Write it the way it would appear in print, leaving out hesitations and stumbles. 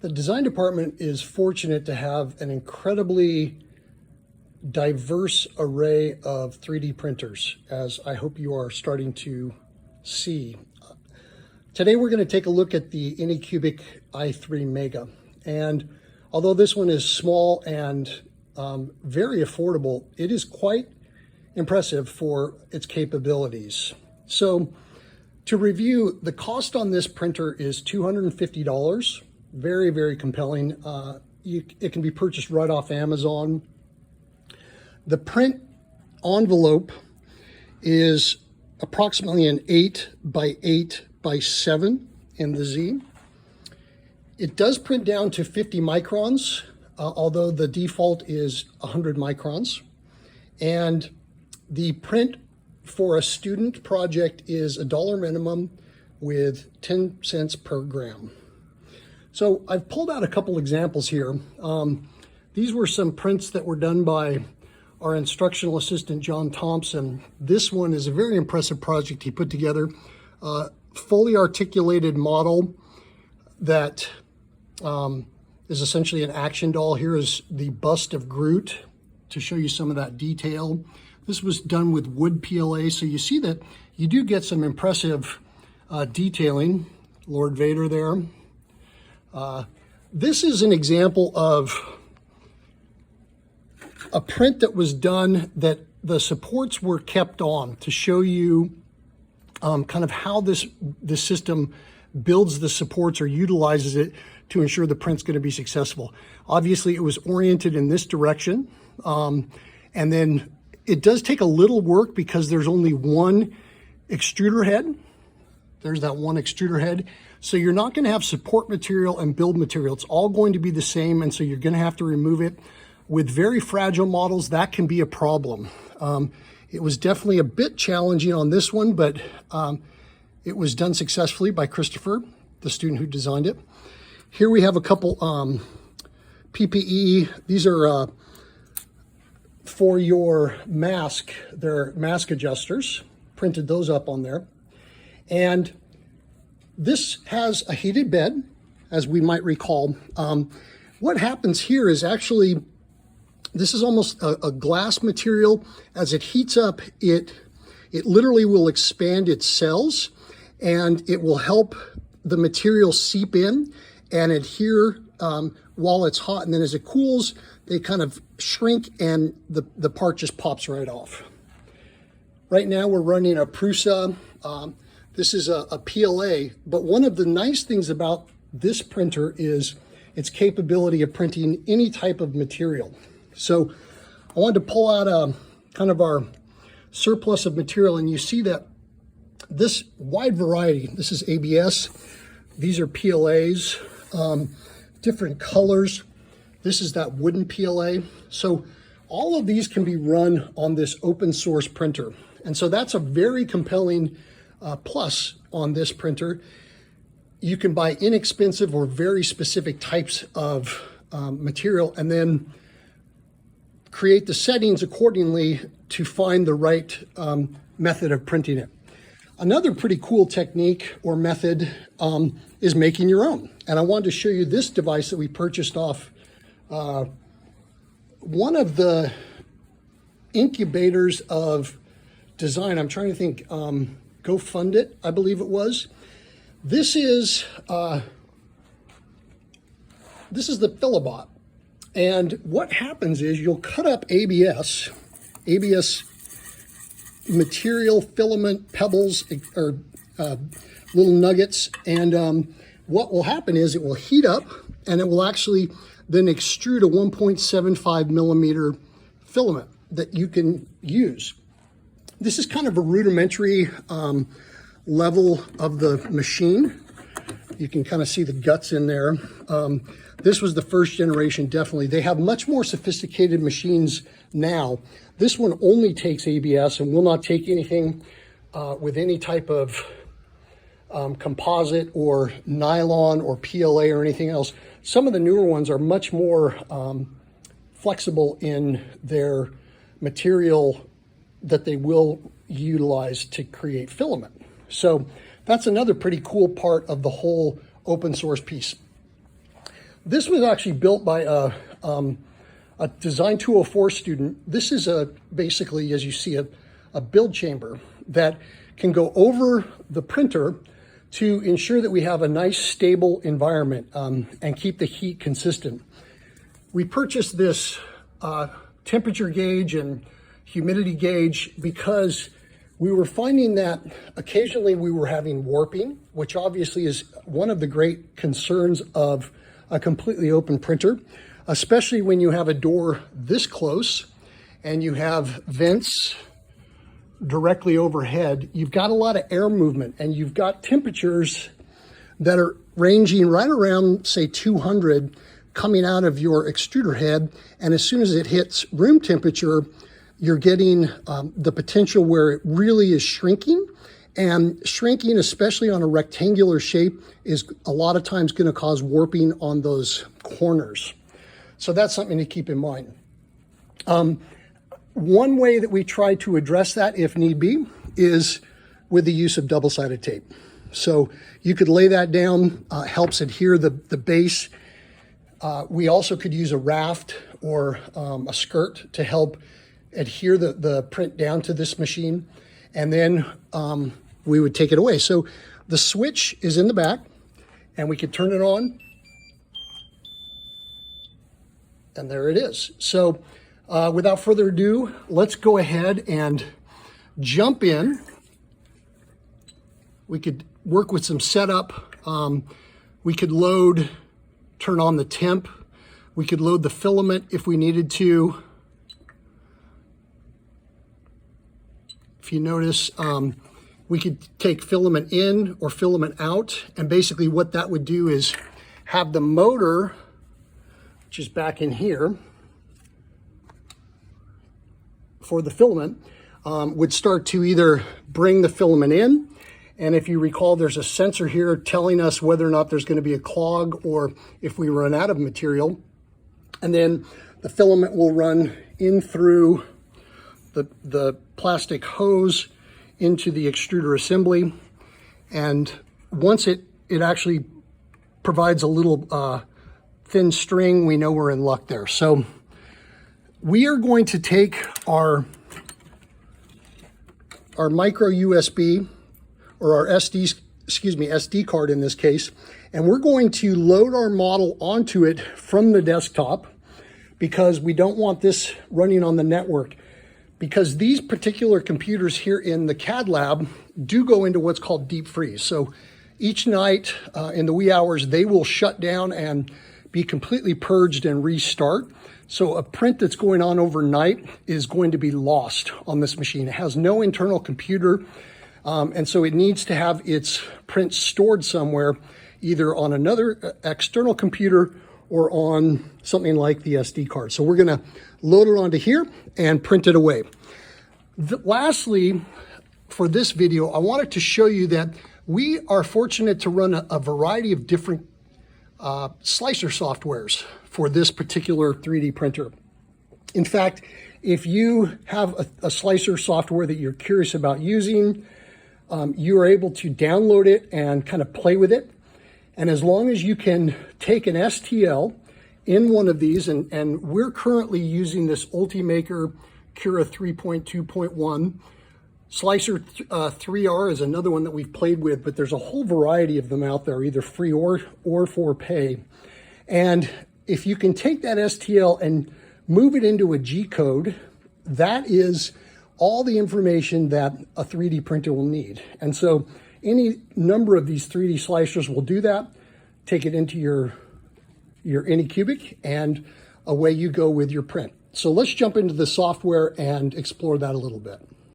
The design department is fortunate to have an incredibly diverse array of 3D printers, as I hope you are starting to see. Today we're going to take a look at the Anycubic i3 Mega, and although this one is small and very affordable, it is quite impressive for its capabilities. So to review, the cost on this printer is $250. Very, very compelling. It can be purchased right off Amazon. The print envelope is approximately an 8 by 8 by 7 in the Z. It does print down to 50 microns, although the default is 100 microns. And the print for a student project is $1 minimum with 10 cents per gram. So I've pulled out a couple examples here. These were some prints that were done by our instructional assistant, John Thompson. This one is a very impressive project he put together. Fully articulated model that is essentially an action doll. Here is the bust of Groot to show you some of that detail. This was done with wood PLA, so you see that you do get some impressive detailing. Lord Vader there. This is an example of a print that was done that the supports were kept on to show you kind of how this system builds the supports or utilizes it to ensure the print's going to be successful. Obviously, it was oriented in this direction, and then it does take a little work because there's only one extruder head. There's that one extruder head. So you're not going to have support material and build material. It's all going to be the same, and so you're going to have to remove it. With very fragile models, that can be a problem. It was definitely a bit challenging on this one, but it was done successfully by Christopher, the student who designed it. Here we have a couple PPE. These are for your mask. They're mask adjusters. Printed those up on there. And this has a heated bed, as we might recall. What happens here is actually, this is almost a glass material. As it heats up, it literally will expand its cells, and it will help the material seep in and adhere while it's hot. And then as it cools, they kind of shrink and the part just pops right off. Right now we're running a Prusa. This is a PLA, but one of the nice things about this printer is its capability of printing any type of material. So I wanted to pull out kind of our surplus of material, and you see that this wide variety, this is ABS, these are PLAs, different colors. This is that wooden PLA. So all of these can be run on this open source printer. And so that's a very compelling plus on this printer. You can buy inexpensive or very specific types of material and then create the settings accordingly to find the right method of printing it. Another pretty cool technique or method is making your own. And I wanted to show you this device that we purchased off one of the incubators of design. I'm trying to think, Go Fund It, I believe it was. This is the Philibot. And what happens is you'll cut up ABS material, filament, pebbles, or little nuggets. And what will happen is it will heat up and it will actually then extrude a 1.75 millimeter filament that you can use. This is kind of a rudimentary level of the machine. You can kind of see the guts in there. This was the first generation, definitely. They have much more sophisticated machines now. This one only takes ABS and will not take anything with any type of composite or nylon or PLA or anything else. Some of the newer ones are much more flexible in their material that they will utilize to create filament. So that's another pretty cool part of the whole open source piece. This was actually built by a Design 204 student. This is basically, as you see, a build chamber that can go over the printer to ensure that we have a nice stable environment and keep the heat consistent. We purchased this temperature gauge and humidity gauge because we were finding that occasionally we were having warping, which obviously is one of the great concerns of a completely open printer, especially when you have a door this close and you have vents directly overhead. You've got a lot of air movement and you've got temperatures that are ranging right around, say, 200 coming out of your extruder head. And as soon as it hits room temperature, you're getting the potential where it really is shrinking. And shrinking, especially on a rectangular shape, is a lot of times going to cause warping on those corners. So that's something to keep in mind. One way that we try to address that, if need be, is with the use of double-sided tape. So you could lay that down, helps adhere the base. We also could use a raft or a skirt to help adhere the print down to this machine. And then we would take it away. So the switch is in the back and we could turn it on. And there it is. So without further ado, let's go ahead and jump in. We could work with some setup. We could load, turn on the temp. We could load the filament if we needed to. If you notice, we could take filament in or filament out. And basically what that would do is have the motor, which is back in here, for the filament, would start to either bring the filament in. And if you recall, there's a sensor here telling us whether or not there's going to be a clog or if we run out of material. And then the filament will run in through the plastic hose into the extruder assembly. And once it actually provides a little thin string, we know we're in luck there. So we are going to take our micro USB or our SD card in this case, and we're going to load our model onto it from the desktop because we don't want this running on the network. Because these particular computers here in the CAD lab do go into what's called deep freeze. So each night in the wee hours, they will shut down and be completely purged and restart. So a print that's going on overnight is going to be lost on this machine. It has no internal computer, and so it needs to have its print stored somewhere, either on another external computer or on something like the SD card. So we're gonna load it onto here and print it away. Lastly, for this video, I wanted to show you that we are fortunate to run a variety of different slicer softwares for this particular 3D printer. In fact, if you have a slicer software that you're curious about using, you are able to download it and kind of play with it. And as long as you can take an STL in one of these, and we're currently using this Ultimaker Cura 3.2.1. Slicer 3R is another one that we've played with, but there's a whole variety of them out there, either free or for pay. And if you can take that STL and move it into a G code, that is all the information that a 3D printer will need. And so any number of these 3D slicers will do that. Take it into your Anycubic and away you go with your print. So let's jump into the software and explore that a little bit.